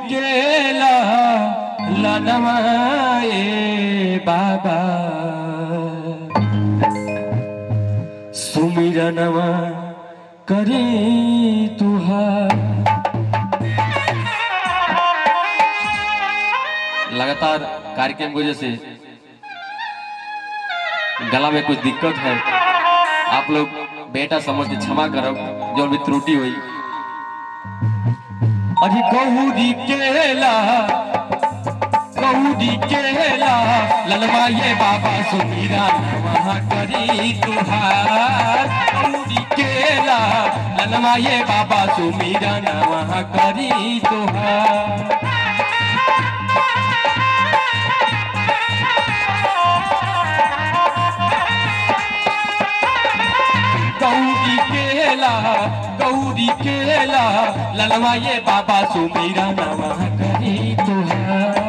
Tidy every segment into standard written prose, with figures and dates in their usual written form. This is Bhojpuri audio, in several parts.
केला लनवाए बाबा सुमिरनवा करी तुहार। लगातार कार्यक्रम की वजह से गला में कुछ दिक्कत है, आप लोग बेटा समझ के क्षमा करो जो भी त्रुटि हुई। अरे गौरी केला ललमाए बाबा सुमीरा नवा करी तुहार। गौरी केला ललमाए बाबा सुमीरा नवा करी तुहार। गौरी केला ललमाए बाबा सुमीरा नवा करी तुहार।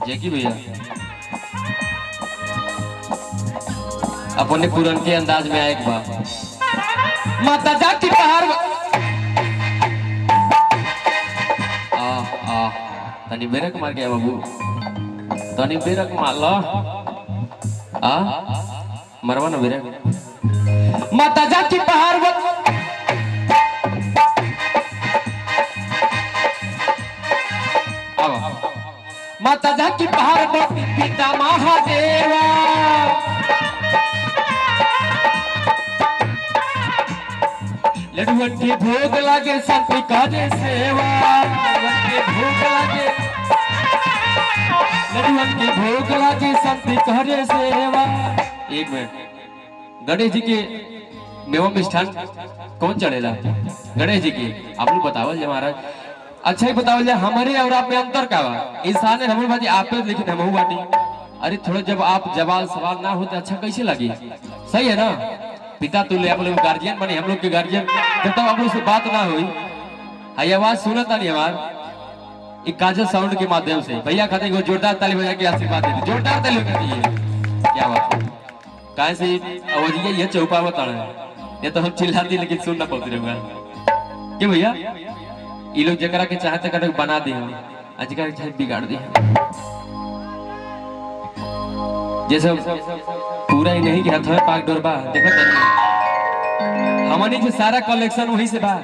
जैकी भैया अपने पुरन के अंदाज में आए एक बार माता जाती पहाड़ तनी बेरक मार गया बाबू, तनी बेरक मार लो मरवा ना बेरक। माता जाती पहाड़ माता जाकी पार्वती पिता महादेवा लड्डुअन के भोग लागे संत काजे सेवा। लड्डुअन के भोग लागे संत करे सेवा। एक मिनट, गणेश जी के मेवा मिष्ठान कौन चढ़ेला? गणेश जी के आप लोग बताओ महाराज। अच्छा ही बताओ हमारे और आप में अंतर का बा? इंसान है हमारे बाजी आप लेकिन हम बाटी। अरे थोड़ा जब आप जवाब सवाल ना होते अच्छा कैसे लगे? सही है ना? पिता तुल्य आप लोग गार्जियन बने, हम लोग के गार्जियन जब तक आप लोग से बात ना हुई हाई आवाज सुनता नहीं हमार एक काजल साउंड के माध्यम से। भैया खाते को जोरदार ताली बजा के आशीर्वाद दे, जोरदार ताली बजा दीजिए। क्या बात है, कहा से आवाज ये चौपा बता रहे हैं, ये तो हम चिल्लाती लेकिन सुन ना पाते रहूंगा। क्यों भैया ये लोग जकरा के चाहते कर बना दे, आज का चाहे बिगाड़ दे। जैसे पूरा ही नहीं कि हाथ में पाक डोरबा देखो हमनी के सारा कलेक्शन वहीं से बा।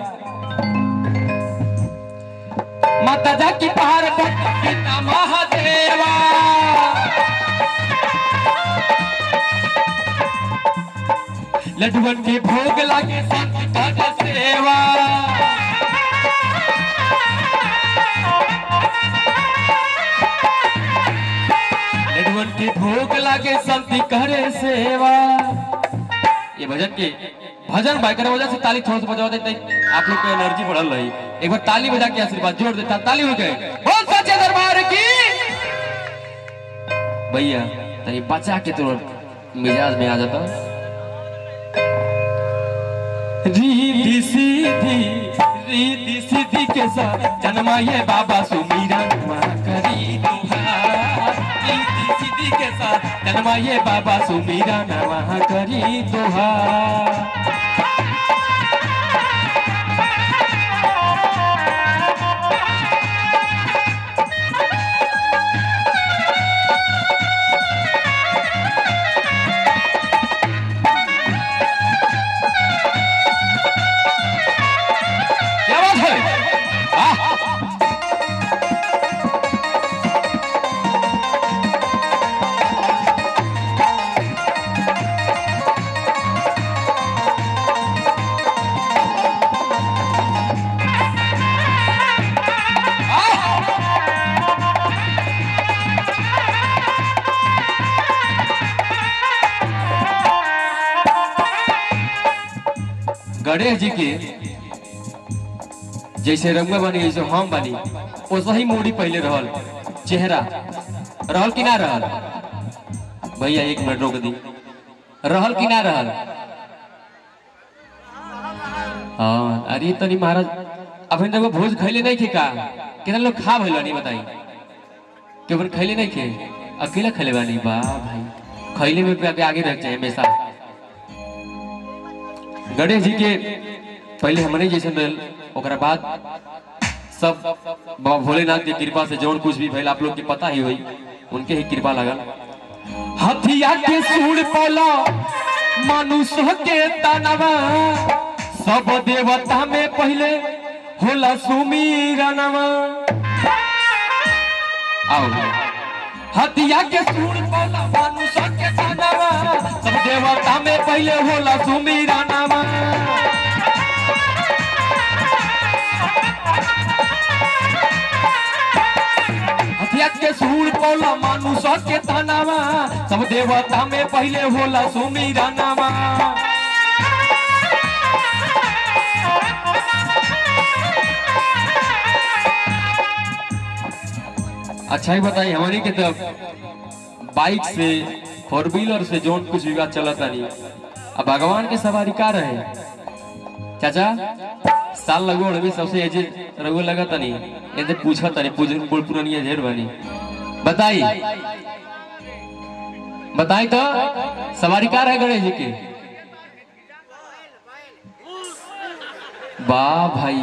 माता जाकी पहाड़ पिता महादेवा लड्डुअन के भोग लागे संत का सेवा। के भोग लागे संति करे सेवा। ये भजन के भजन भाई करे वजह से ताली थोड़ा सा बजा देते आप लोग को एनर्जी बढ़ल रही। एक बार ताली बजा के आशीर्वाद जोड़ देता, ताली हो गए बहुत सच्चे दरबार की। भैया तनी बचा के तो मिजाज में आ जाता। रीति सीधी के साथ जन्माए बाबा सुमीरा करी तुहार। के साथ जन्माए बाबा सुमीरा नवा करी तुहार। क्या बात है? गणेश जी के जैसे रंगा बनी जैसे हम बनी वैसा ही मोड़ी पहले रहल चेहरा रहल कि ना रहल भैया एक मिनट रोक दी रहल कि ना रहल। हाँ अरे तनी महाराज अभी तक भोज खैले नहीं खे का कितना लोग खा भइल नहीं बताई केवल खैले नहीं खे अकेला खैले बानी बा भाई खैले में पे आगे रह जाए हमेशा। गणेश जी के पहले हमने जैसे रहल ओकरा बाद सब बाबा भोलेनाथ की कृपा से जौन कुछ भी भइल आप लोग के पता ही हुई उनके ही कृपा लगल। हथिया के सूर पला मनुष्य के तनवा सब देवता में पहले होला सुमीरनवा। आओ हथिया के सूर पला मनुष्य के तनवा सब देवता में पहले होला सुमीरनवा। हथिया के सूर पला मनुष्य के तनवा सब देवता में पहले होला सुमीरनवा। अच्छा ही बताइए हमारी के तब बाइक से फोर व्हीलर से जोन कुछ विवाद चलता नहीं अब भगवान के सवारी का रहे चाचा साल लगो अभी सबसे एजे रघु लगा था नहीं ये पूछा था नहीं पुरानी जेर बनी बताई बताई तो सवारी का रहे गणेश जी के वाह भाई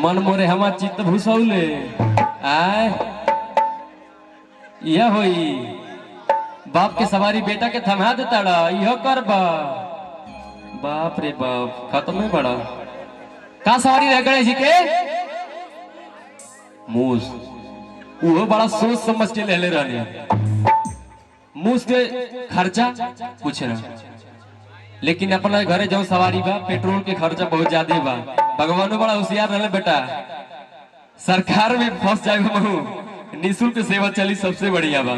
मन मोरे हमार चित्त भूसौले आए यह होई बाप के सवारी बेटा के थमा देता यह कर बाप रे बाप खत्म है बड़ा का सवारी रह गणेश जी के मूस वो बड़ा सोच समझ के ले रहने मूस के खर्चा कुछ ना लेकिन अपना घरे जो सवारी बा पेट्रोल के खर्चा बहुत ज्यादा बा भगवान बड़ा होशियार रहे बेटा सरकार में फंस जाए निःशुल्क सेवा चली सबसे बढ़िया बा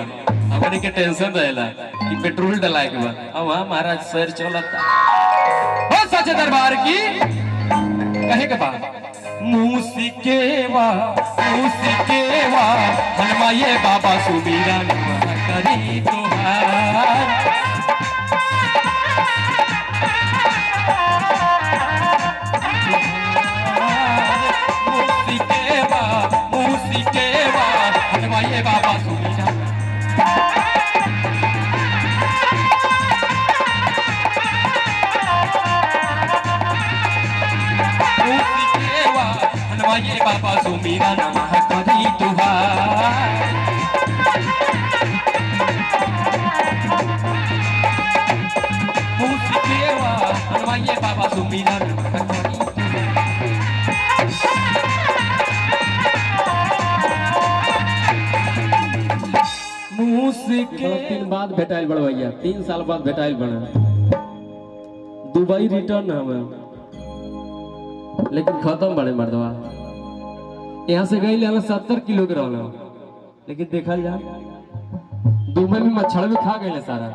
अपने के टेंशन रहेला कि पेट्रोल डलाए के बा अब वहां महाराज सर चलता हो सच्चे दरबार की कहे के बा मूसिकेवा हनुमाये बाबा सुमीरा करी तोहार मूसिकेवा हनुमाये बाबा सुमीरा हनुमाये बाबा सुमीरा नमः करी तुहार मूसिकेवा हनुमाये बाबा सुमीरा नमः करी तीन बाद भेटाइल बड़ भैया 3 साल बाद भेटाइल बड़ा दुबई रिटर्न हमें लेकिन खत्म बड़े मर्दवा यहाँ से गई 70 किलो के रहना लेकिन देखा जा दुबई में मच्छर भी खा गए सारा।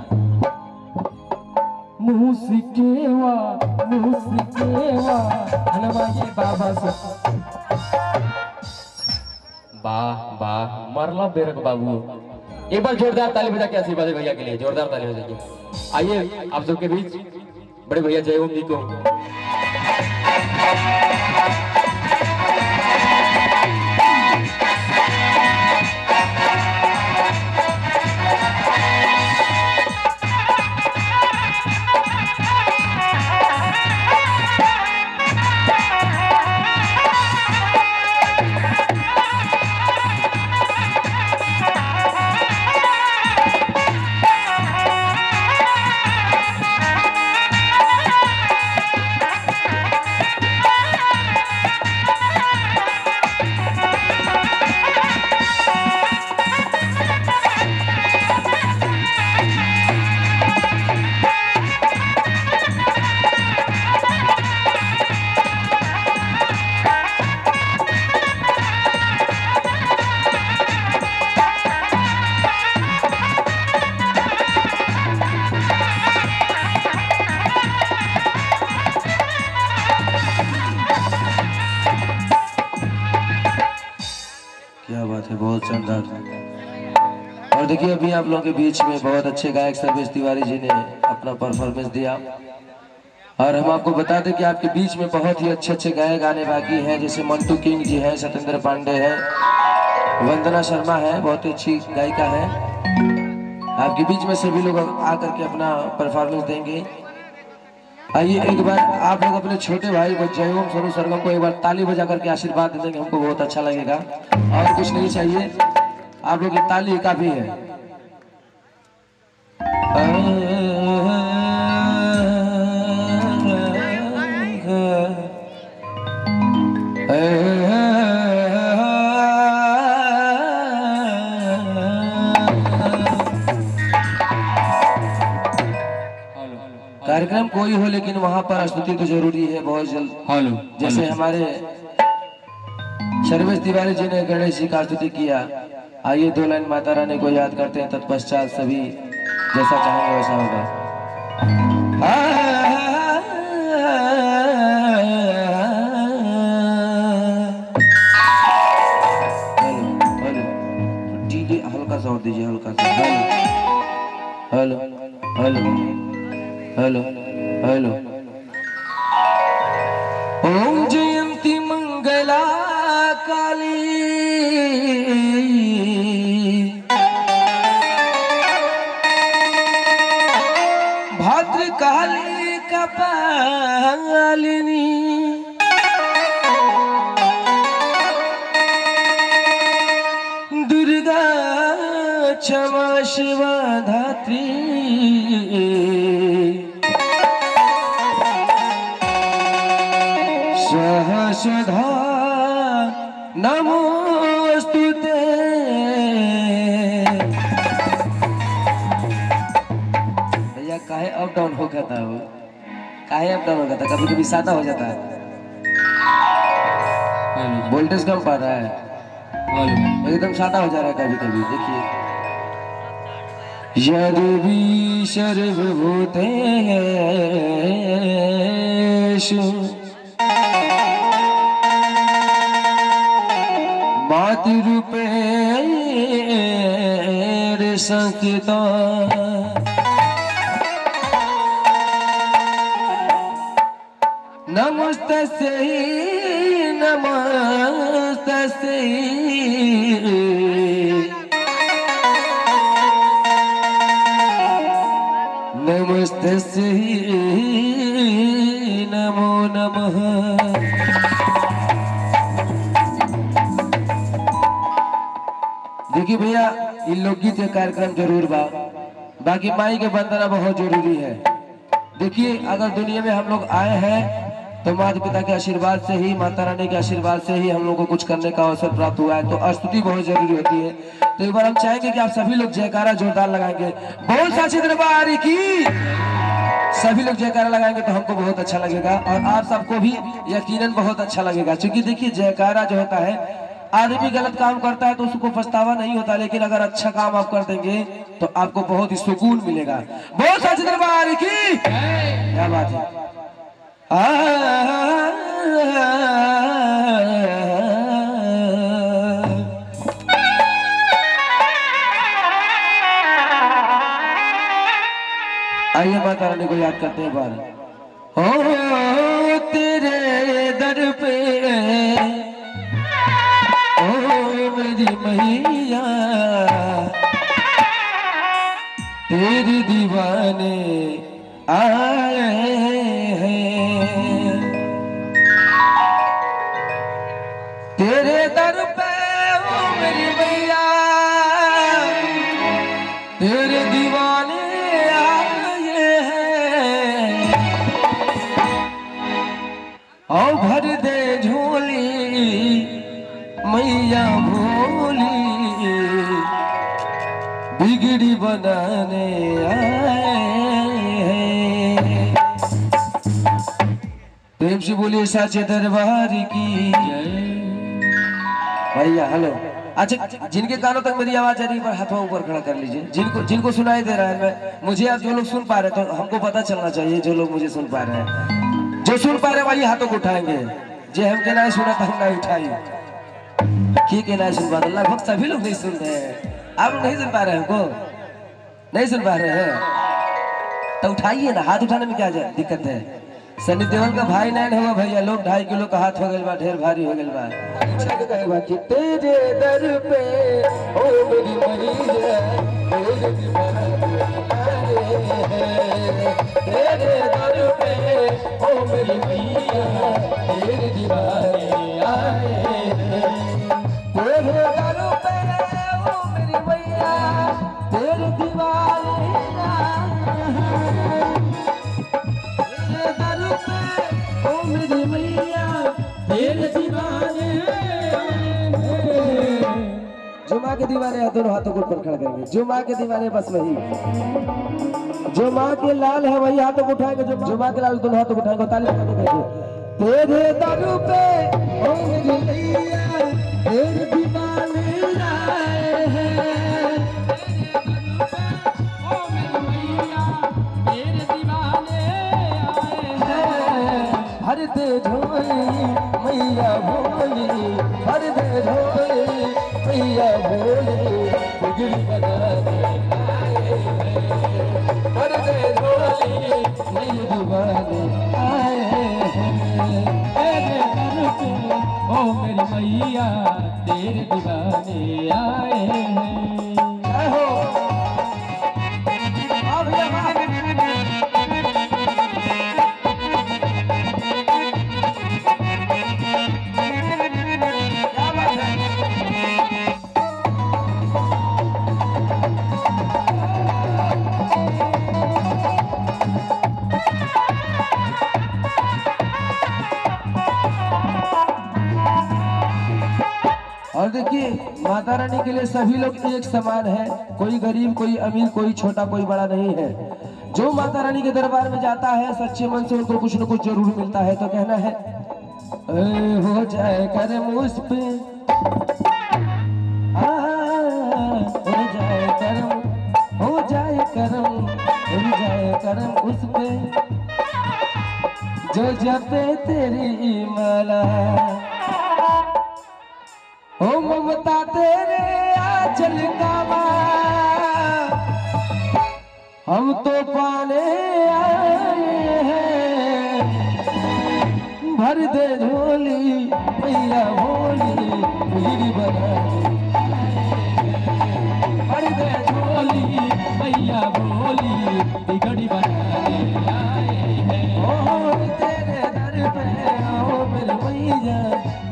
मूसिकेवा हनुमाये बाबा से वाह वाह मरला बेरक बाबू एक बार जोरदार ताली बजा के आशीर्वाद भैया के लिए जोरदार ताली बजाइए। आइए आप सबके बीच बड़े भैया जय ओम जी को और देखिए अभी आप लोगों के बीच में बहुत अच्छे गायक सर्वेश तिवारी जी ने अपना परफॉर्मेंस दिया। और हम आपको बता दें कि आपके बीच में बहुत ही अच्छे अच्छे गायक आने बाकी हैं, जैसे मंटू किंग जी हैं, सत्येंद्र पांडे हैं, वंदना शर्मा है, बहुत ही अच्छी गायिका है। आपके बीच में सभी लोग आकर के अपना परफॉर्मेंस देंगे। आइए एक बार आप लोग अपने छोटे भाई को जय ओम सोनू सरगम को एक बार ताली बजा करके आशीर्वाद दे देंगे, हमको बहुत अच्छा लगेगा। और कुछ नहीं चाहिए, आप लोग की ताली काफी है। कार्यक्रम कोई हो लेकिन वहाँ पर स्तुति तो जरूरी है बहुत जल्द। हेलो, जैसे हमारे सर्वेश तिवारी जी ने गणेश जी का स्तुति किया। आइए 2 लाइन माता रानी को याद करते हैं, तत्पश्चात सभी जैसा चाहेंगे वैसा होगा। डीजे हल्का सा और दीजिए, हल्का सा। Hello hello hello hello. Om Jayanti Mangala Kali Bhadrakali Kapalini Durga क्षमा शिवा धात्री सहस्रधा नमोस्तुते। भैया काहे अप डाउन हो जाता है, काहे अप डाउन हो जाता है, कभी कभी सादा हो जाता है, वोल्टेज कम पा रहा है, एकदम सादा हो जा रहा है कभी कभी। देखिए यद्वी सर्वभूतेषु मातृरूपेण संस्थिता नमस्तस्यै नमस्तस्यै नमस्तस्यै नमो नमः। देखिए भैया ये लोकगीत के कार्यक्रम जरूर बा, बाकी माई के वंदना बहुत जरूरी है। देखिए अगर दुनिया में हम लोग आए हैं तो माता पिता के आशीर्वाद से ही, माता रानी के आशीर्वाद से ही हम लोग को कुछ करने का अवसर प्राप्त हुआ है, तो स्तुति बहुत जरूरी होती है। तो एक बार हम चाहेंगे कि आप सभी लोग जयकारा जोरदार लगाएंगे, बोल साची दरबार की। सभी लोग जयकारा लगाएंगे तो हमको बहुत अच्छा लगेगा और आप सबको भी यकीनन बहुत अच्छा लगेगा। क्योंकि देखिए जयकारा जो होता है, आदमी गलत काम करता है तो उसको पछतावा नहीं होता, लेकिन अगर अच्छा काम आप कर देंगे तो आपको बहुत ही सुकून मिलेगा। बोल साची दरबार की, क्या बात है। आइए माता रानी को याद करते हैं बार। हो तेरे दर पे ओ मेरी मैया तेरी दीवाने आए हैं, तेरे दर पे ओ मेरी मैया तेरे दीवाने आए हैं। आओ भर दे झोली मैया भोली बिगड़ी बनाने आए हैं। प्रेम से बोलिए साचे दरबार की भैया। हेलो, अच्छा जिनके कानों तक मेरी आवाज आ रही है पर हाथों ऊपर खड़ा कर लीजिए, जिनको सुनाई दे रहा है। मैं मुझे आप जो लोग सुन पा रहे तो हमको पता चलना चाहिए, जो लोग मुझे सुन पा रहे हैं, जो सुन पा रहे हैं वही हाथों को उठाएंगे। जे हम के ना सुना तो हम ना उठाई, की के ना सुन पा, लगभग सभी लोग नहीं सुन रहे हैं। आप लोग नहीं सुन पा रहे हैं हमको? नहीं सुन पा रहे हैं तो उठाइए ना, हाथ उठाने में क्या दिक्कत है? सनी देओल का भाई नैन होगा भैया, लोग 2.5 किलो का हाथ हो गए बा, ढेर भारी हो गए बा। कि तेरे दर पे ओ मेरी मैया तेरे दीवाने आए, तेरे दर पे ओ मेरी मैया तेरे दीवाने आए, तेरे दर पे ओ मेरी मैया तेरे दीवाने जो माँ के दीवाने हैं दोनों हाथों को ऊपर खड़ा करेंगे। जो माँ के दीवाने बस वही, जो माँ के लाल है वही हाथों को उठाएंगे। जो माँ के लाल दोनों हाथों को उठाएंगे, ताली बजा के कहेंगे तेरे दर पे ओ मेरी मैया तेरे दीवाने आए हैं, ओ मेरी मैया तेरे दीवाने आए हैं। हर दे झोली मैया भोली, हर दे झोली मैया भोली, बिगड़ी बना दे आए हैं। हर दे झोली मैया दीवाने आए हैं, तेरे दर पे ओ मेरी मैया तेरे दीवाने आए हैं। जय हो और देखिए माता रानी के लिए सभी लोग एक समान है, कोई गरीब कोई अमीर कोई छोटा कोई बड़ा नहीं है। जो माता रानी के दरबार में जाता है सच्चे मन से उनको कुछ न कुछ जरूर मिलता है। तो कहना है हो जाए करम उस पे, हो जाए करम, हो जाए करम, हो जाए करम उस पे जो जपे तेरी माला, ओ ममता तेरे आंचल का माँ हम तो पाने आए हैं। भर दे झोली मैया भोली बिगड़ी बना दे, भर दे झोली मैया भोली बिगड़ी बना दे आए हैं। ओ तेरे दर पे ओ मेरे मैया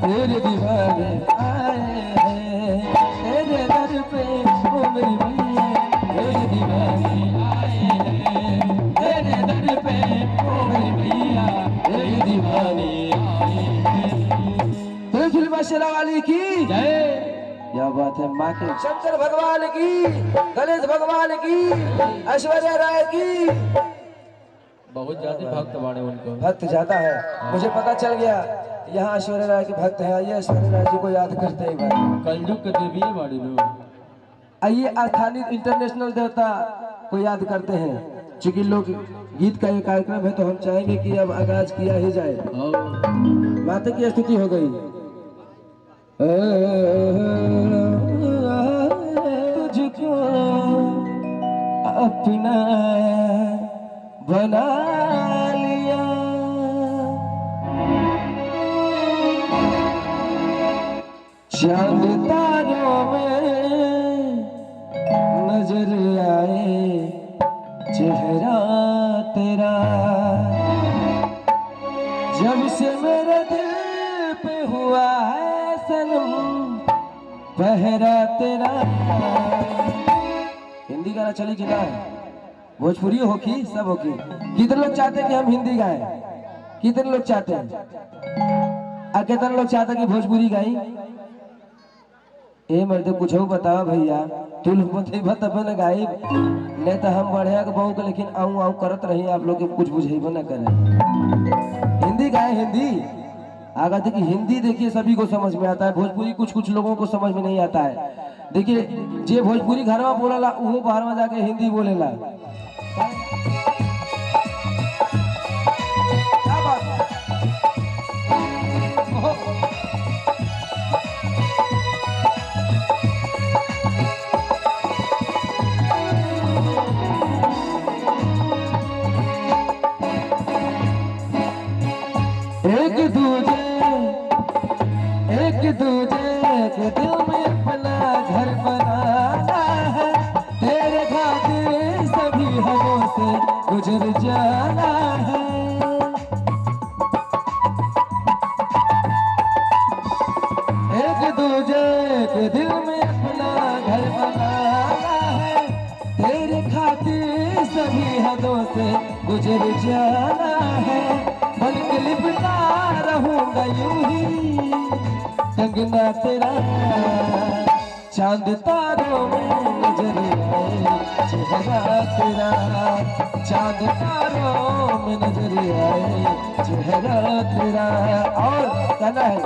तेरे दीवाने आए हैं, तेरे दर पे ओ मेरी मैया तेरे दीवाने आए हैं, तेरे दर पे ओ मेरी मैया तेरे दीवाने आए हैं। तो फिल्म शेरा वाली की जय। क्या बात है, माँ के शंकर भगवान की, गणेश भगवान की, ऐश्वर्या राय की। बहुत ज्यादा भक्त बाड़े उनको, भक्त जाता है, मुझे पता चल गया यहाँ ऐश्वर्या राय के भक्त हैं। आइए ऐश्वर्या राय जी को याद करते हैं एक बार। कलयुग के देवी है बाड़ी लोग। आइए स्थानीय इंटरनेशनल देवता को याद करते हैं। चूंकि लोग गीत का ये कार्यक्रम है तो हम चाहेंगे कि अब आगाज किया ही जाए। माता की स्तुति हो गई। तुझको अपना बना लिया, चांद तारों में नजर आए चेहरा तेरा, जब से मेरे दिल पे हुआ है सनम पहरा तेरा। हिंदी गाना चली कि ना, भोजपुरी हो की सब हो की। कितने लोग चाहते हैं कि हम हिंदी गाएं? कितने लोग चाहते हैं? और कितने लोग चाहते हैं कि भोजपुरी गाई? ए मर्द कुछ बताओ भैया, तू लोग तब न गाई, नहीं तो हम बढ़िया के बहु के लेकिन आऊँ आऊँ करत रही, आप लोग कुछ बुझेबो न करे। हिंदी गाए हिंदी। आगे देखिए हिंदी देखिए सभी को समझ में आता है, भोजपुरी कुछ कुछ लोगों को समझ में नहीं आता है। देखिए जे भोजपुरी घर में बोलेला वो बाहर में जाके हिंदी बोलेला। क्या बात है? गुजर जाना है। एक दूजे के दिल में अपना घर बनाना है। तेरे खातिर सभी हदों से गुजर जाना है। बन के लिपटा रहूंगा यूं ही कंगना तेरा, चांद तारों में नजर आए चेहरा तेरा, चांद तारों में नजर आए चेहरा तेरा। और कहना है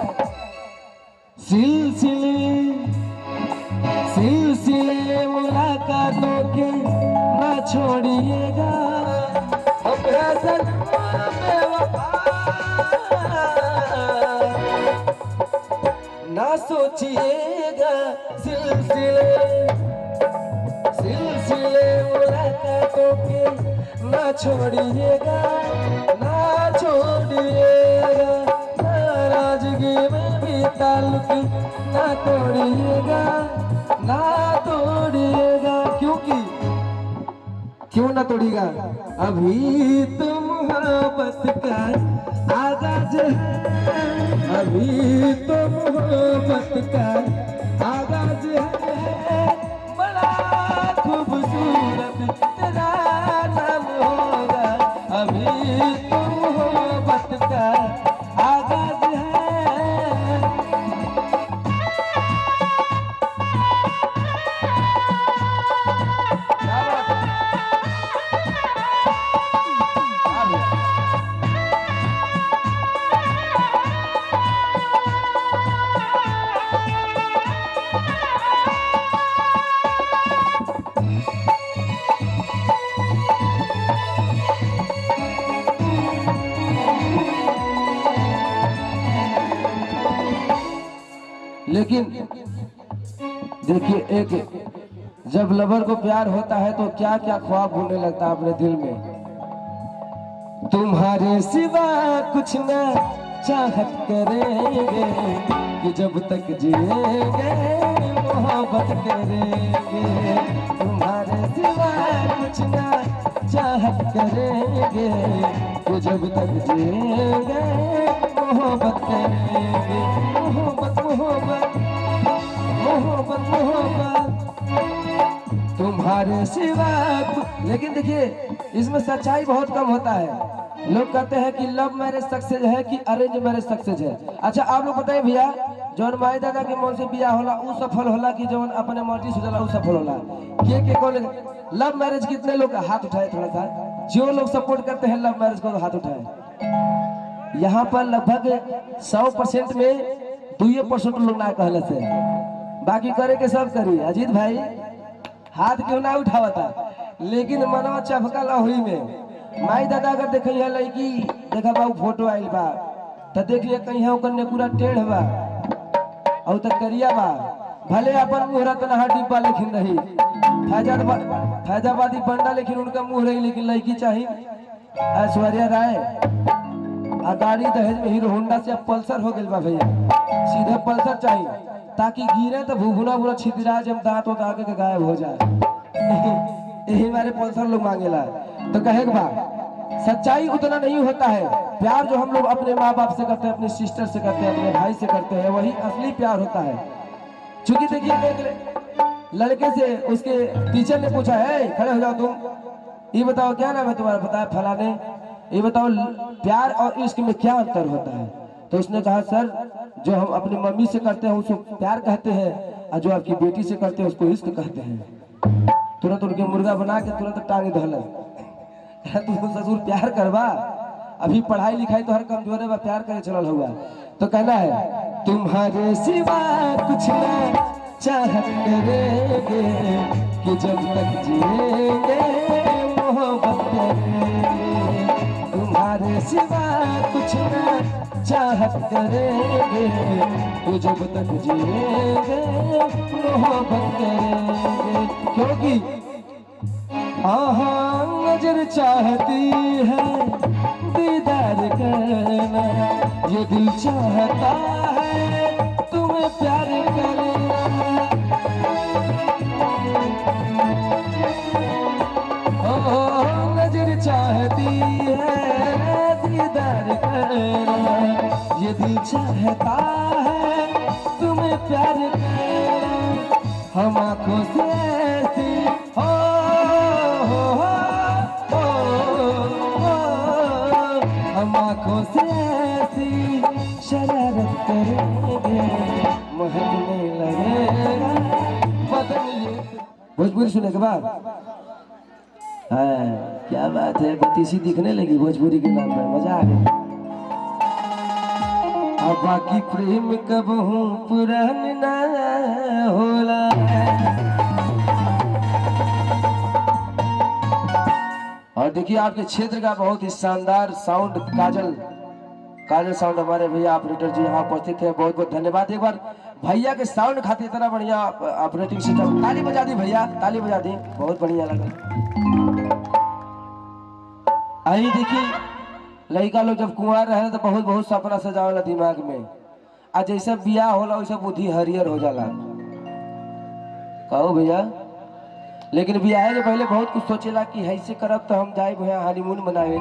सिलसिले सिलसिले मुलाकातों के ना छोड़िएगा, ना सोचिएगा। सिलसिले सिलसिले मुलाकातों के ना छोड़िएगा, ना छोड़िएगा। नाराजगी में भी ताल्लुक ना तोड़िएगा, ना तोड़िएगा। क्योंकि क्यों ना तोड़िएगा? अभी तो मोहब्बत का आगाज है, अभी तो मोहब्बत का आगाज है। बड़ा खूबसूरत तेरा नाम होगा, अभी तो मोहब्बत का आगाज है। लेकिन देखिए, एक जब लवर को प्यार होता है तो क्या क्या ख्वाब होने लगता है अपने दिल में। तुम्हारे सिवा कुछ ना चाहत करेंगे कि जब तक जिएंगे मोहब्बत करेंगे। तुम्हारे सिवा कुछ ना चाहत करेंगे कि जब तक जिएंगे मोहब्बत करेंगे। मोहब्बत मोहब्बत मोहब्बत मोहब्बत तुम्हारे सिवा। लेकिन देखिए, इसमें सच्चाई बहुत कम होता है। लोग कहते हैं कि लव मैरिज सक्सेस है कि अरेंज मैरिज सक्सेस है। अच्छा, आप लोग बताइए भैया, जौन माई दादा के मन से बियाह होला उ सफल होला कि जौन अपने मर्जी से होला उ सफल होला? के कौन लव मैरिज? कितने लोग हाथ उठाए थोड़ा सा, जो लोग सपोर्ट करते हैं लव मैरिज को, हाथ उठाए। यहाँ पर लगभग 100% में 2% लोग ना कहले से, बाकी करे के सब करी। अजीत भाई हाथ क्यों ना उठावता, लेकिन मनवा चभकल हुई में। माई दादा अगर देखिए लड़की, देखा बाबू फोटो आइल बा तो देखिए कहीं है ओकर पूरा टेढ़ बा और तो करिया बा, भले अपन मुहरा तना डिब्बा लेकिन रही फैजाबादी बंडा, लेकिन उनका मुंह रही। लेकिन लड़की चाहिए ऐश्वर्या राय, आ गाड़ी दहेज में हीरो होंडा से अब पल्सर हो गई बा भैया, सीधे पल्सर चाहिए ताकि गिरे तो भूभुना पूरा छितरा, जब दांत हो आगे के गायब हो जाए। यही हमारे पल्सर लोग मांगेला। तो कहे बा सच्चाई उतना नहीं होता है। प्यार जो हम लोग अपने माँ बाप से करते हैं, अपने सिस्टर से करते हैं, अपने भाई से करते हैं, वही असली प्यार होता है। चूंकि देखिए, एक लड़के से उसके टीचर ने पूछा है, खड़े हो जाओ तुम, ये बताओ क्या नाम है तुम्हारा? बताया फलाने। ये बताओ प्यार और इश्क में क्या अंतर होता है? तो उसने कहा सर, जो हम अपनी मम्मी से करते हैं उसको प्यार कहते हैं, और जो आपकी बेटी से करते हैं उसको इश्क कहते हैं। तुरंत उनके मुर्गा बना के तुरंत टांग धल। तू ससुर प्यार करवा, अभी पढ़ाई लिखाई तो हर कमजोर है, प्यार करे चलल हुआ। तो कहना है तुम्हारे सिवा कुछ ना चाहत करेंगे कि जब तक जिएंगे मोहब्बत करेंगे। तुम्हारे सिवा कुछ ना चाहत करेंगे तो जब तक जिएंगे मोहब्बत करेंगे। क्योंकि हाँ नजर चाहती है दीदार करना, ये दिल चाहता है तुम्हें प्यार करना। नजर चाह आंखों से ऐसी हो, हो, हो, हम आंखों से ऐसी शरारत करेंगे, महकने लगेगा बदन ये। भोजपुरी सुने के बाद हाँ, क्या बात है, बतीसी दिखने लगी भोजपुरी के नाम पर, मजा आ गया। अब बाकी प्रेम कब हूँ पुरान ना होला। और देखिए आपके क्षेत्र का बहुत ही शानदार साउंड काजल साउंड हमारे भैया ऑपरेटर जी यहाँ उपस्थित है, बहुत बहुत धन्यवाद। एक बार भैया के साउंड खातिर इतना बढ़िया ऑपरेटिंग सिस्टम, ताली बजा दी भैया, ताली बजा दी, बहुत बढ़िया लगा। आई देखिए लड़का लोग जब कुंवार रहे तो बहुत बहुत सपना सजावला दिमाग में, आज जैसे बियाह होला वैसे बुद्धि हरियर हो जाला, कहो भैया। लेकिन बियाह के पहले बहुत कुछ सोचेला कि ऐसे करब तो हम जाए भैया हनीमून मनावे।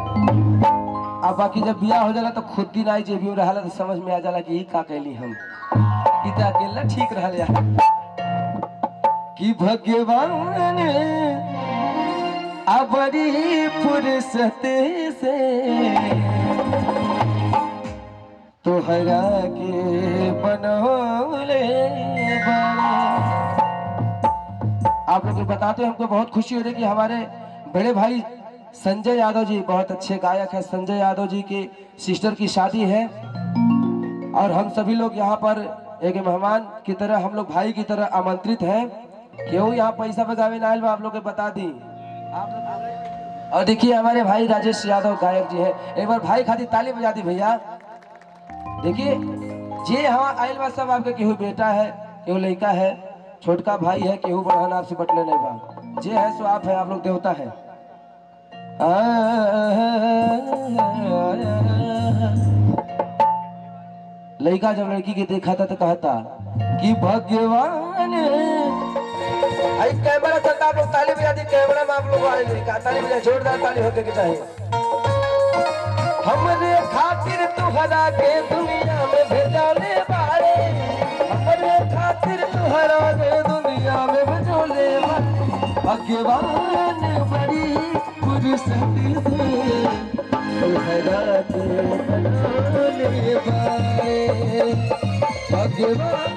अब बाकी जब बियाह हो जाला तो खुद दिन आई जेबी में रहला तो समझ में आ जाला कि का कैली हम, इतना अकेला ठीक रह यार कि भगवान बड़ी फुर्सत से तोहरा के बनौले बारे। आप लोग बताते हमको बहुत खुशी हो रही कि हमारे बड़े भाई संजय यादव जी बहुत अच्छे गायक हैं। संजय यादव जी की सिस्टर की शादी है और हम सभी लोग यहाँ पर एक मेहमान की तरह, हम लोग भाई की तरह आमंत्रित हैं। क्यों यहाँ पैसा बगावे ना आप लोग बता दी। और देखिए हमारे भाई राजेश यादव गायक जी हैं, एक बार भाई खातिर ताली बजा दी भैया। देखिए जे हाँ आयल बा सब आपके केहू बेटा है, केहू लड़का है, छोटका भाई है, केहू बड़हन आपसे बटले नहीं बा, जे है सो आप है, आप लोग देवता है। लड़का जब लड़की के देखा था तो कहता कि भगवान, आई कैमरा चलता, आप लोग ताली बजा दी, कैमरा में आप लोग आ रहे हैं, ताली बजा, जोरदार ताली होके के चाहिए। हमरे खातिर तुहरा के दुनिया में भेजले बारे, हमरे खातिर तुहरा के दुनिया में भेजले बारे, भगवान बड़ी फुर्सत से तुहरा के बनौले बारे, भगवान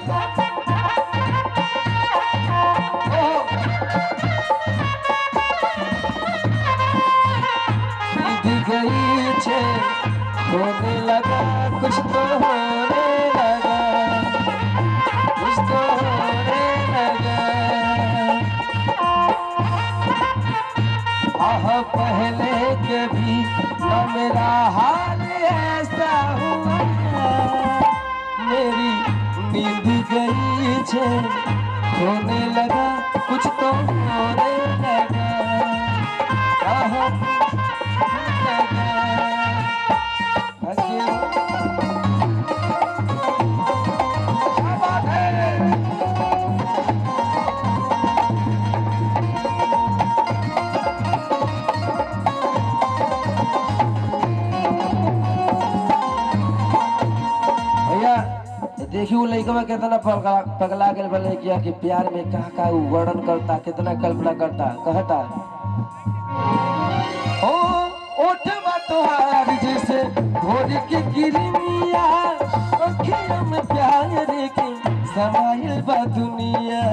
गई छे होने लगा, कुछ तो होने लगा, कुछ तो होने लगा। आह पहले कभी न मेरा हाल ऐसा हुआ, मेरी नींद गई छे होने लगा, कुछ तो होने लगा। आह देखिए वो लड़का में कितना पगला के बोले किया कि प्यार में का वर्णन करता, कितना कल्पना करता, कहता ओ ओठवा तोहार जैसे भोर के किरनिया, अखियों में प्यार के समाइल बा दुनिया।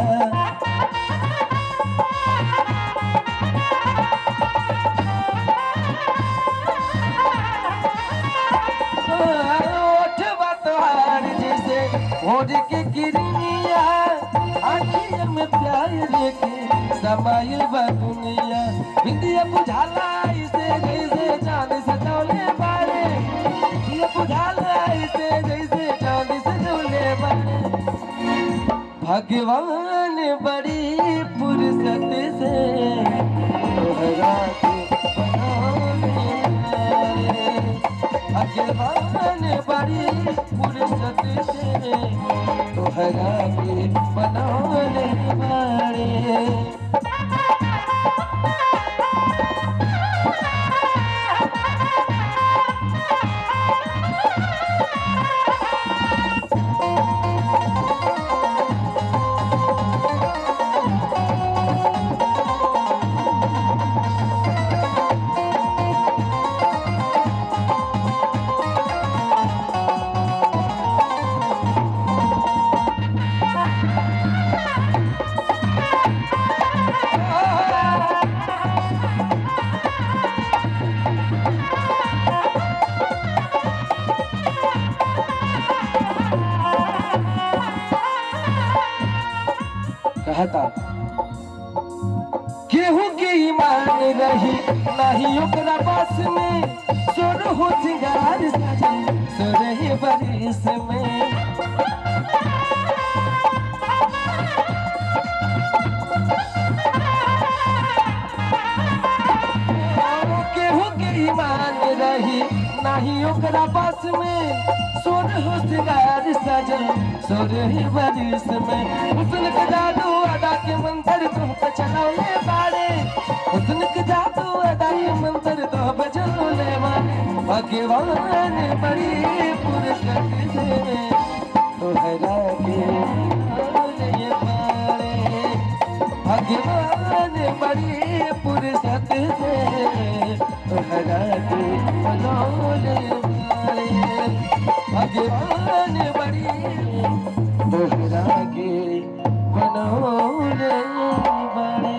ओठवा तोहार जैसे भोर के किरनिया, अखियों में प्यार के समाइल बा दुनिया। बिंदिया बुझाला इसे जैसे चांद सजौले बारे, बिंदिया बुझाला इसे जैसे चांद सजौले बारे, भगवान बड़ी फुर्सत से तोहरा के बनौले बारे, भगवान बड़ी फुर्सत से तोहरा के बनौले बारे। कहा था केहू के ईमान रही नहीं ओकरा पास में सोर हो सिंगार सजल सोरह बरिस में केहू के ईमान रही नहीं ओकरा पास में सोर हो सिंगार सजल सोरह बरिस में हुस्न के जादू अदा के मंतर तुम पे चलौले बाड़े हुस्न के जादू अदा के मंतर तुम पे चलौले बाड़े भगवान बड़ी फुर्सत से तोहरा के चलौले बाड़े भगवान बड़ी फुर्सत से तोहरा के चलौले बाड़े भगवान बड़ी तोहरा के बनौले बाड़े।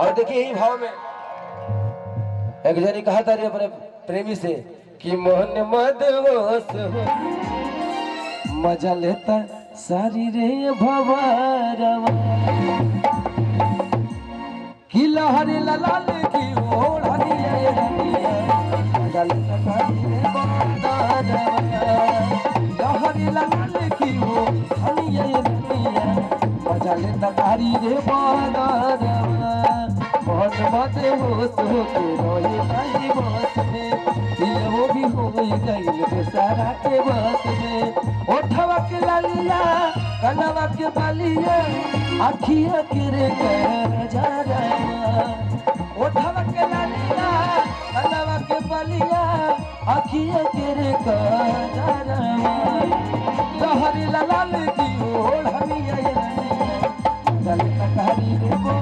और देखिए यही भाव में एक जनी कहा था रे अपने प्रेमी से कि मोहन मद होश हो मजा लेता सारी रे भवरवा कि लहरी लाल की ओढ़निया रनिया मजा लेता सारी रे भवरवा लहरी लाल की ओढ़निया रनिया मजा लेता सारी रे भवरवा बहुत मत होश हो के रोए नहीं बस में दिल वो भी हो गई बेसारा के बस में ओठवा के लालिया कनवा के बालिया आखिया के रे जा रहा ओठवा के लालिया कनवा के बालिया आखिया के रे जा रहा लहरी लाल की ओढ़निया चल कहानी रे को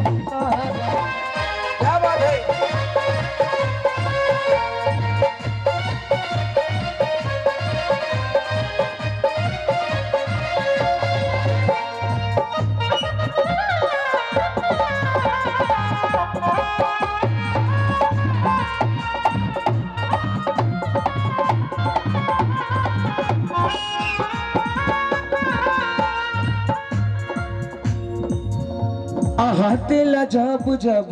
क्या बात है। तेला जब जब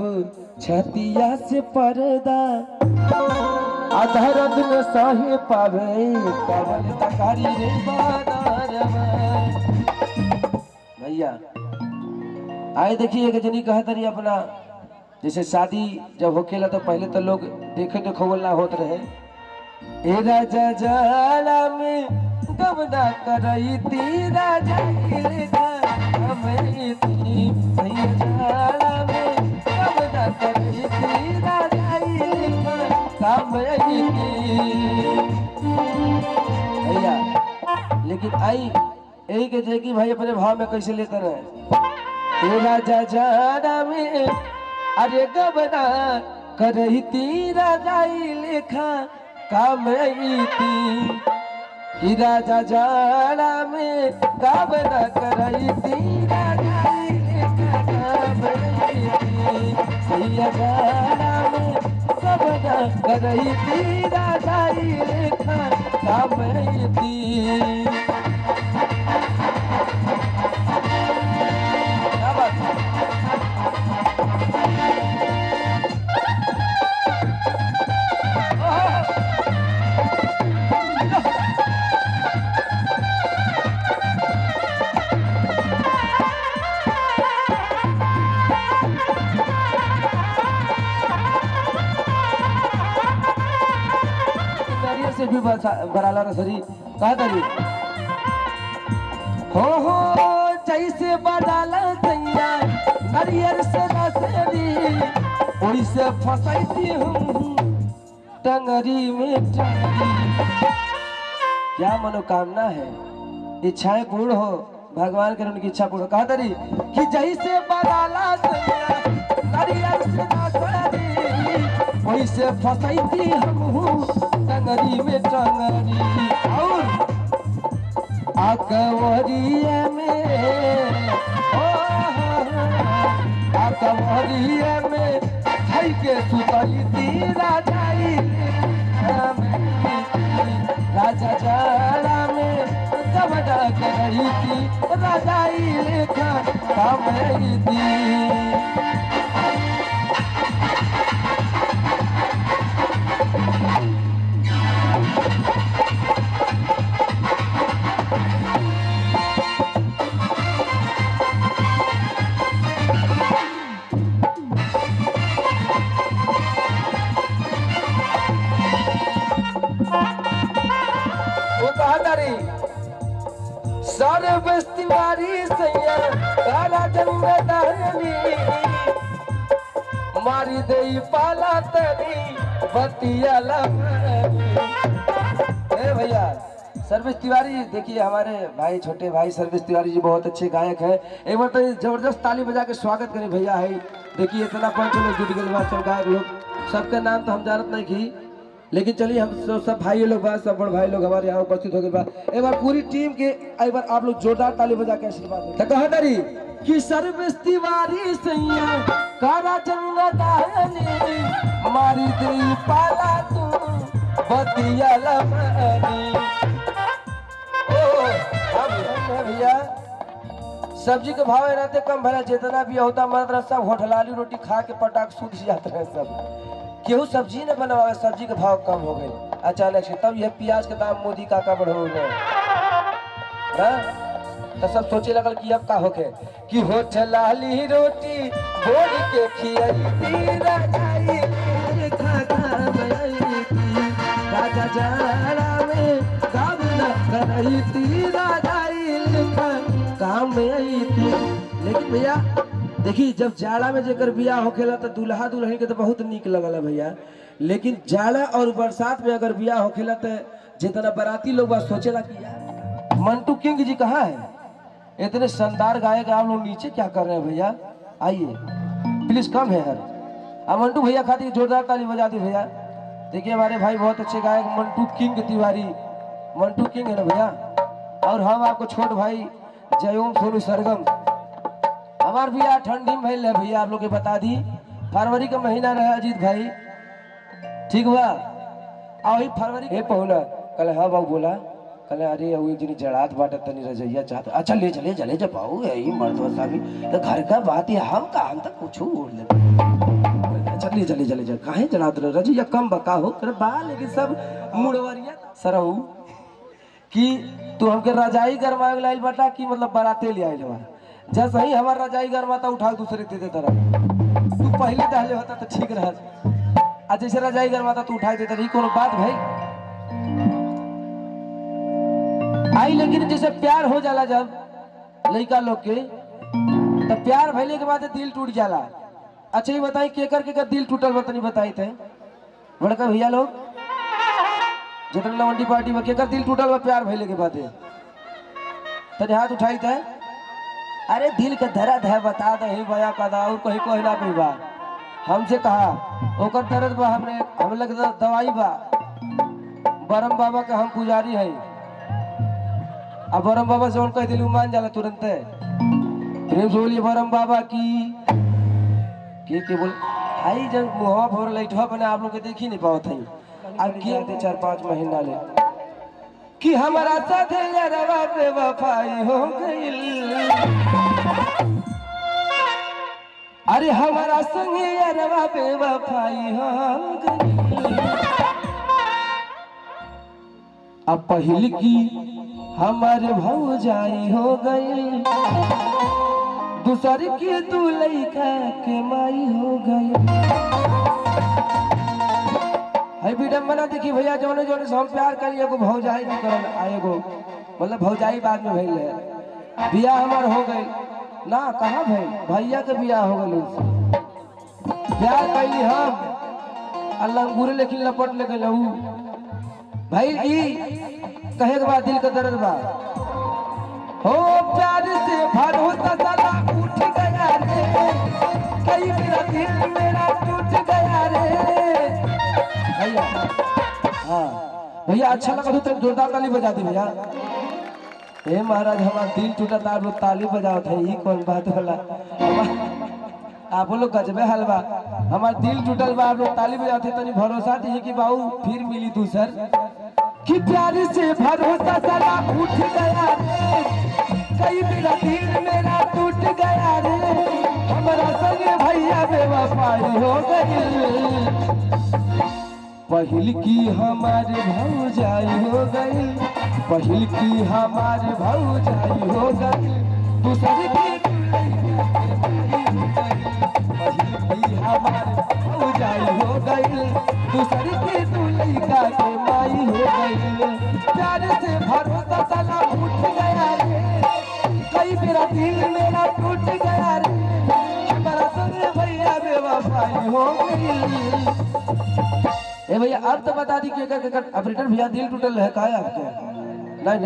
छतिया से पर्दा आधारत में सहे पावे कवल तकारी रे बादारवा भैया आए देखिए एक जनी कहा तरी अपना जैसे शादी जब होकेला तो पहले तो लोग देखे देखोवल ना होत रहे ए राजा जाला में गवना करई ती राजा के लेखा हमें ती भैया जाला में गवना करई ती राजा के लेखा हमें भैया लेकिन आई यही के थे कि भाई अपने भाव में कैसे लेते रहे ए राजा जाला में अरे गवना करई ती राजा के लेखा काम थी राजा जाड़ा में काबना कराई थी सैया जाड़ा में काबना कराई थी राजा लेखा काम थी से भी बराला रसरी कहा तरी हो जैसे बराला सैया नारियल से रसरी ओइसे फसैती हूँ टंगरी में टंगरी। क्या मनोकामना है इच्छाएं पूर्ण हो भगवान करे उनकी इच्छा पूर्ण कहा तरी कि जैसे बराला सैया नारियल से रसरी ओइसे फसैती हूँ टंगरी में टंगरी और आकवरिया में आकवरिया में थई के सुतई ती राजा जाड़ा में कवड़ा करई थी राजाई लेखा काम आई थी। वो कहा तारी सारे बस्तीवारी सैया काला जंगदानी मारी दई पाला तनी बतिया ए भैया सर्विस तिवारी, देखिए हमारे भाई छोटे भाई सर्विस तिवारी जी बहुत अच्छे गायक हैं। एक बार तो जबरदस्त ताली बजा के स्वागत करें भैया। है देखिए इतना पंच लोग जुट गए, सब गायक लोग, सबका नाम तो हम जानत नहीं की, लेकिन चलिए हम सब भाई लोग बा, सब बड़ भाई लोग हमारे यहाँ उपस्थित हो गए बा। एक बार पूरी टीम के एक बार आप लोग जोरदार ताली बजा के आशीर्वाद दें। कहा तारी कि सर्विस तिवारी सैया कारा जंगदानी मारी दई पाला तू बतिया लमनी। भैया सब्जी के भाव रहते कम भला, जितना भी होता मात्र सब होटलाली रोटी खा के पटाख सूख जाते हैं सब। केहू सब्जी न बनवावे, सब्जी के भाव कम हो गए अचानक से, तब यह प्याज के दाम मोदी काका बढ़ हो गए। तो सब सोचे लगल कि अब का होके कि होटलाली रोटी बोल के खियाई राजा जाड़ा में काम न करई थी, काम में आई थी। लेकिन भैया देखिए जब जाड़ा में जेकर बियाह होखेला तो दूल्हा दुल्हन के तो बहुत नीक लगल है भैया, लेकिन जाड़ा और बरसात में अगर बियाह होखेला तो जितना बाराती लोग बात सोचेला कि यार मंटू किंग जी कहाँ है, इतने शानदार गायक आप लोग नीचे क्या कर रहे हैं भैया, आइए प्लीज कम है यार। अब मंटू भैया खातिर जोरदार ताली बजा दी भैया। देखिए हमारे भाई बहुत अच्छे गायक मंटू किंग तिवारी, मंटू किंग है ना भैया। और हम आपको छोट भाई जयोम सोनू सरगम, हमार भैया ठंडी महल है भैया, आप लोग के बता दी फरवरी का महीना रहे अजीत भाई, ठीक हुआ। और फरवरी के पहुना कल हाँ बाबू बोला कल अरे वो जनी जड़ात बाटे तनी रजैया चाहते, अच्छा ले चले चले जा पाऊ यही मर्द साहब तो घर का बात है, हम काम तक कुछ ओढ़ ले, चले चले चले जा काहे जड़ात रजैया कम बका हो कर बा, लेकिन सब मुड़वरिया सरऊ कि तू हमके रजाई गरमाए लाइल बाटा कि मतलब बाराते ले आइल बा, जैसे ही हमारा रजाई गरमाता उठा दूसरे दे देता रहा, तू पहले दहले होता तो ठीक रहा, आज जैसे रजाई गरमाता तू उठा देता रही, कोनो बात भाई आई। लेकिन जैसे प्यार हो जाला जब लड़का लोग के, तो प्यार भइले के बाद दिल टूट जाला। अच्छा ये बताई केकर केकर दिल टूटल बतनी बताई थे बड़का भैया लोग, जितना लवंडी पार्टी में केकर दिल टूटल बा प्यार भइले के बाद, तने हाथ उठाई थे। अरे दिल का दर्द है बता दे ही बया कदा और कहीं कोई ना कोई बा, हमसे कहा ओकर दर्द बा, हमने हम लग दवाई बा, बरम बाबा का हम पुजारी है, अब बरम बाबा से उनका दिल मान जाला तुरंत प्रेम से बोलिए बरम बाबा की के बोल आई जब मुहवा भोर लाइटवा बने आप लोग के देख ही नहीं पाओ थे, अब के 4-5 महीना ले कि हमारा साथ यारवा पे वफाई हो गई, अरे हमारा संग यारवा पे वफाई हो गई, अब पहल की हमारे भौजाई हो गई, दूसरी की तू लइका के माई हो गई। है विडम्बना देखी भैया, जौने जौने से हम प्यार करिए एगो भौजाई नहीं करल आएगो, मतलब भौजाई बाद में भइल है, बियाह हमार हो गई ना, कहाँ भइल भैया के बियाह हो गई, प्यार कैली हम अल्लाह बुरे लेकिन लपट ले गई भाई। कहे के बाद दिल का दर्द बा हो प्यार से भरोसा साला उठ गया रे, कई मेरा दिल मेरा टूट गया रे भैया। हाँ भैया अच्छा लगा तो जोरदार ताली बजा दी भैया। हे महाराज हमारा दिल टूटा था, आप लोग ताली बजाओ थे, ये कौन बात होला, आप लोग गजबे हलवा, हमारा दिल टूटल बा आप लोग ताली बजाओ थे, तनी भरोसा दी कि बाबू फिर मिली दूसर कि प्यार से भरोसा साला उठ गया रे, कई मेरा दिल मेरा टूट गया बेवफाई हो गई। पहिल की हमारे भौजाई हो गई, पहिल की हमारे भौजाई हो गई, दूसरी की पहिल की हमारे भौजाई हो गई, दूसरी की तू लइका के माई हो गई। प्यार से भरोसा साला उठ गया रे, कई मेरा दिल मेरा टूट गया रे, हमारा संग भैया बेवफाई हो गई। ए भैया अब तो बता दी कि ऑपरेटर भैया दिल टूटल है का आपके? नहीं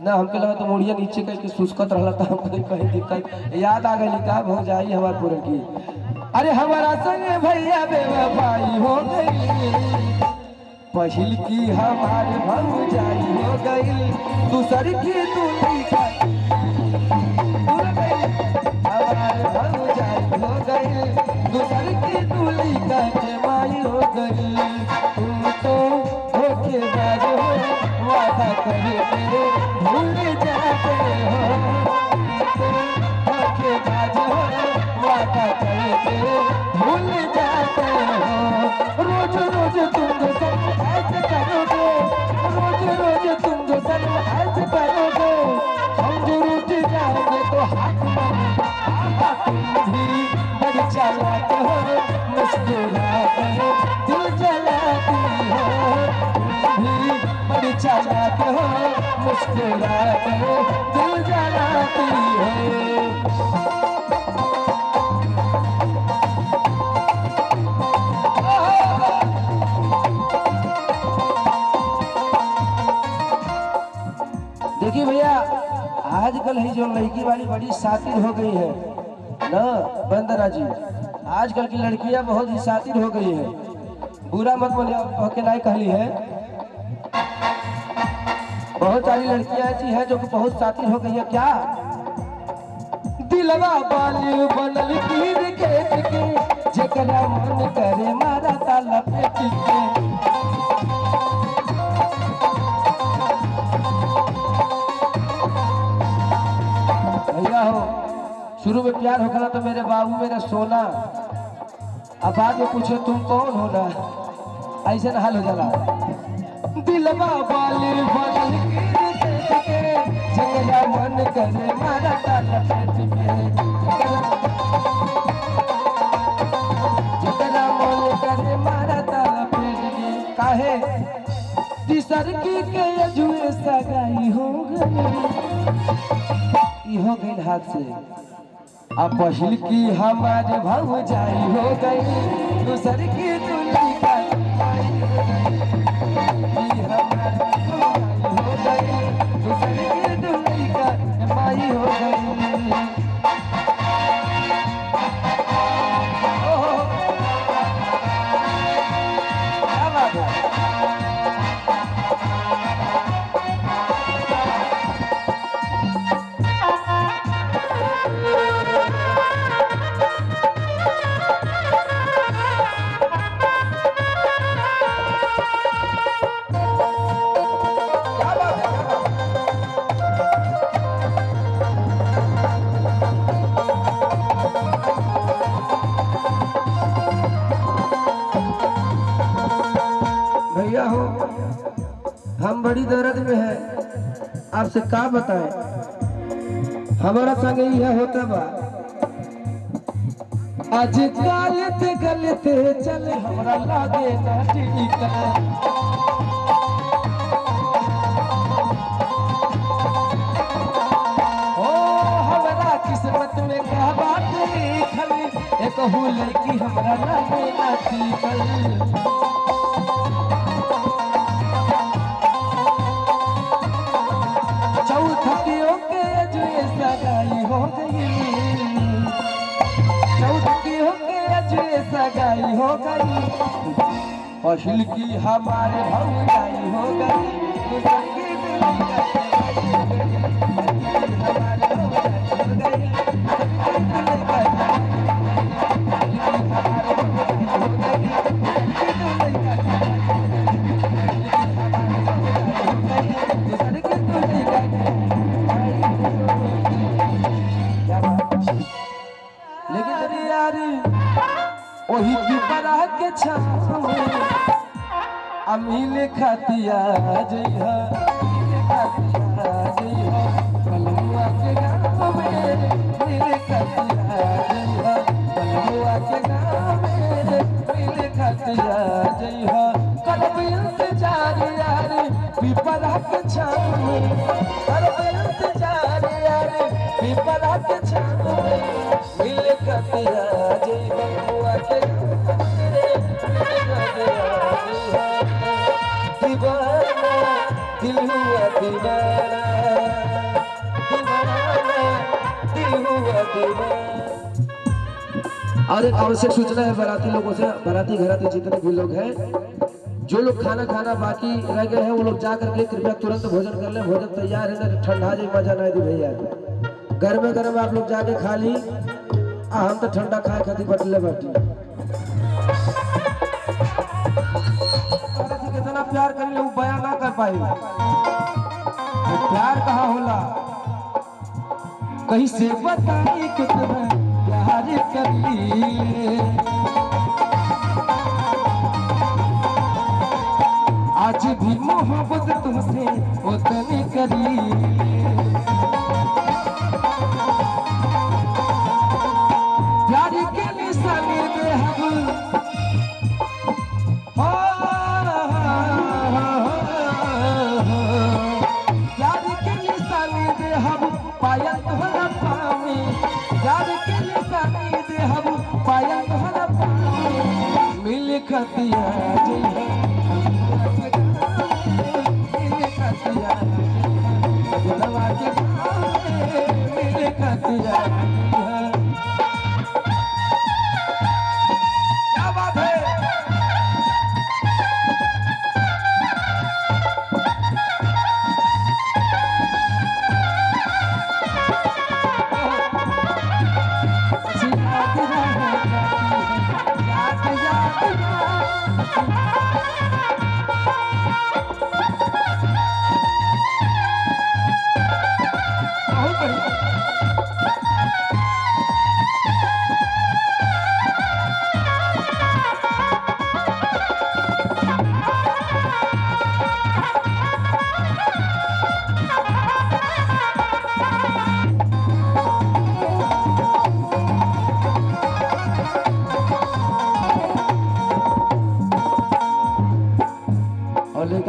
ना हमके लगा तो मुड़िया नीचे करके सुस्कत रहला था, हमको कहीं दिक्कत याद आ गई का हो जाई हमार पूरा की। अरे हमारा संग भैया बेवफाई हो गई, पहिल की हमारे भौजाई हो गई, दूसरी की तू लइका हमारे भौजाई हो गई, दूसरी की तू लइका के माई हो गई। तुम तो धोखेबाज हो, वादा करे मेरे भूल जाते हो, धोखेबाज हो, वादा करे तेरे भूल जाते हो। रोज रोज तुम सब ऐसे करोगे, रोज रोज तुम सब ऐसे करोगे, हम जो रूठ जाओगे तो हाथ भी बड़ी चालाक हो, मुस्कुराते हो दिल जलाती हो, भी बड़ी चालाक हो, मुस्कुराते हो दिल जलाती हो। देखिए भैया आजकल ही जो लड़की वाली बड़ी शातिर हो गई है ना बंदरा जी, आजकल की लड़कियां बहुत ही शातिर हो गई है, बुरा मत बोलिए के नहीं कहली है। बहुत सारी लड़कियां ऐसी हैं जो बहुत शातिर हो गई है। क्या दिलवा वाली बनल कीर के जेकरा मन करे मारा ताला पेट के। भैया हो शुरू में प्यार होगा तो मेरे बाबू मेरा सोना, अब बाद में पूछे तुम कौन हो ना, ऐसे न हाल हो जाला। दिलवा वाली बनल के जगला मन करे मारा ताला पेट के, जगला मन करे मारा ताला पेट के। काहे तीसर की के जुए सगाई हो गई, हो गई हाथ से। अब पहिल की हमारे भौजाई हो गई, दूसर की दुल्ही का माई हो गई, दूसर की दुल्ही का माई हो गई। ओहो क्या बात है। भैया हो हम बड़ी दर्द में है, आपसे क्या बताएं, हमारा संग यह होता बा। आज गलते गलते चले हमरा लागे ना टीका, ओ हमरा किस्मत में क्या बात लिखल, एक हो लड़की हमरा लागे ना टीका। चौथकियों के जो सगाई हो गई, चौथकियों के जो सगाई हो गई, पहिल की हमारे भौजाई हो गई, दूसर की लेकिन यार वही पिपरा के छाव में अमील खातिया जइहा कलमुआ के गाँव में मिल खातिया जइहा कलमुआ के गाँव में मिल खातिया जइहा करब इंतजार यार पिपरा के छाव में करब इंतजार यार पिपरा के छाव में मिल खातिया जइहा कलमुआ के गाँव में मिल खातिया जइहा दीवाना दिल हुआ दीवाना दीवाना दिल हुआ दीवाना। और एक आवश्यक सूचना है बाराती लोगों से, बाराती घराती जितने भी लोग हैं, जो लोग खाना खाना बाकी रह गए हैं वो लोग जा करके कृपया तुरंत भोजन कर लें। भोजन तैयार है ना, ठंडा जी मजा नहीं दी भैया, गर्म गर्म आप लोग जाके खा ली। हम तो ठंडा खाए खाती बटले बैठी कितना प्यार कर ले बयां ना कर पाए। प्यार कहाँ होला कहीं से बताई कितना प्यार करी। आज भी मोहब्बत तुमसे उतनी करी। प्यार के निशानी दे हम पायल तोहरा पावे, यार के निशानी दे हम पायल तोहरा पावे। मिल खतिया जइहा मिल खतिया जलवा के पावे मिल खतिया। क्या बात है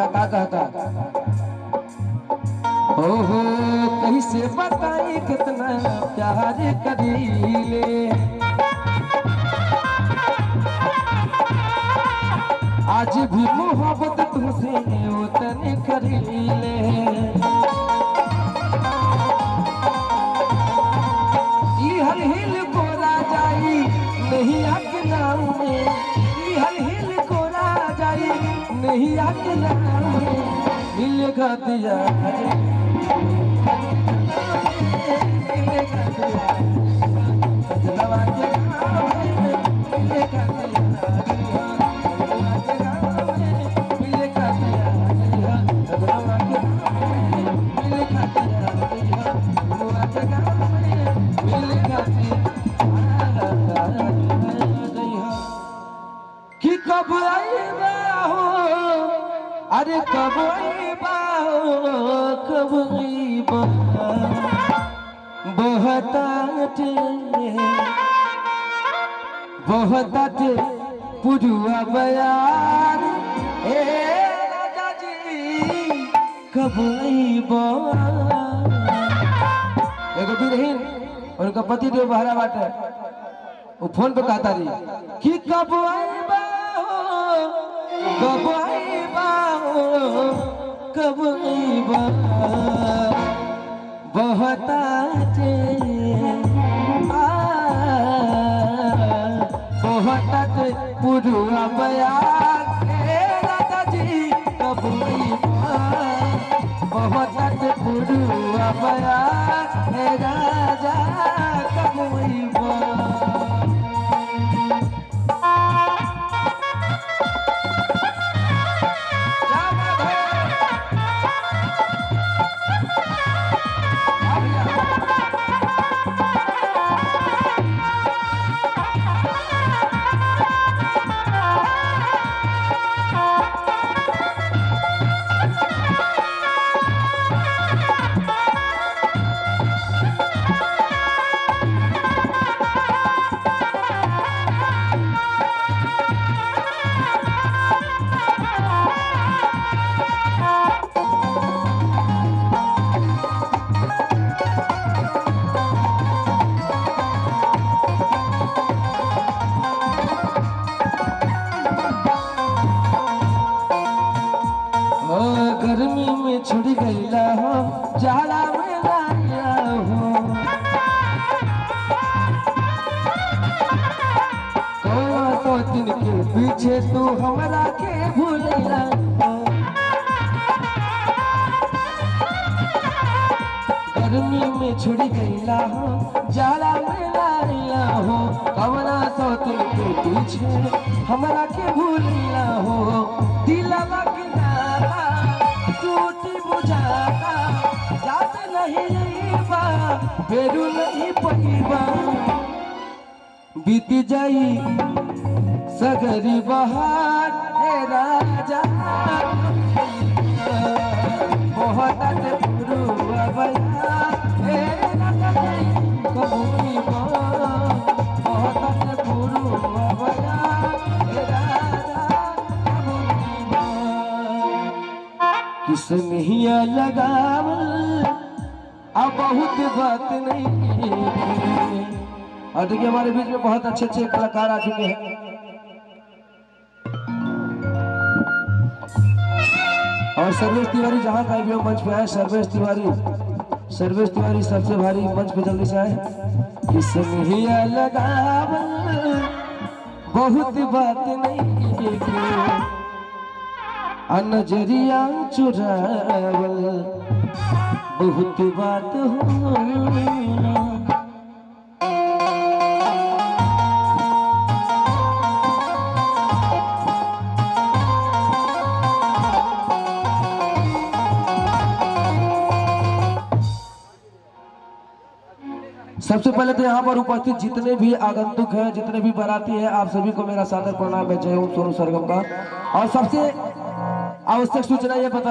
का कहता हो कैसे बताई कितना प्यार करीले। आज भी मोहब्बत तुमसे उतनी करीले। हल हिल कोरा जाई नहीं आके नाम में, हल हिल कोरा जाई नहीं आके नाम में। मिल खातिया कि कब आईबा हो, अरे कब आईबा हो, कब आईबा बहताटे बहताटे पुरुआ बयार। ए राजा जी कब आईबा। एगो बिरहीन और उनका पति देव बहरा बाटे, वो फोन पे कहता रही कि कब आईबा हो, कब आईबा हो, कब आईबा बहताटे बहताटे पुरुआ बयार। राजा जी कब आईबा बहताटे पुरुआ बयार। राजा कब आईबा। सोचन के पीछे तू हमरा के भूलैला गर्मी में छुड़ी गईला हो जाला में लाइला हो कवना सोचन के पीछे हमरा के भूलैला हो दिलवा के नाता टूटी बुझाता जात नहीं रहीबा बेरू नहीं पईबा बीत जाई सगरी बहार हे राजा बहुत पुरुआ बया हे राजा कबूली बहुत पुरुआ बया हे राजा कबूली किसमिया लगावल अब बहुत बात नहीं। और देखिए हमारे बीच में बहुत अच्छे अच्छे कलाकार आ चुके हैं। और सर्वेश तिवारी जहां का भी मंच पे आए, सर्वेश तिवारी सबसे भारी मंच पे जल्दी से आए। इसमें लगावल बहुत बात नहीं नजरिया चुरावल बहुत बात हो। सबसे पहले तो यहाँ पर उपस्थित जितने भी आगंतुक हैं, जितने भी बाराती हैं, आप सभी को मेरा सादर प्रणाम है। जय ओम सोनू सरगम का। और सबसे आवश्यक सूचना ये बता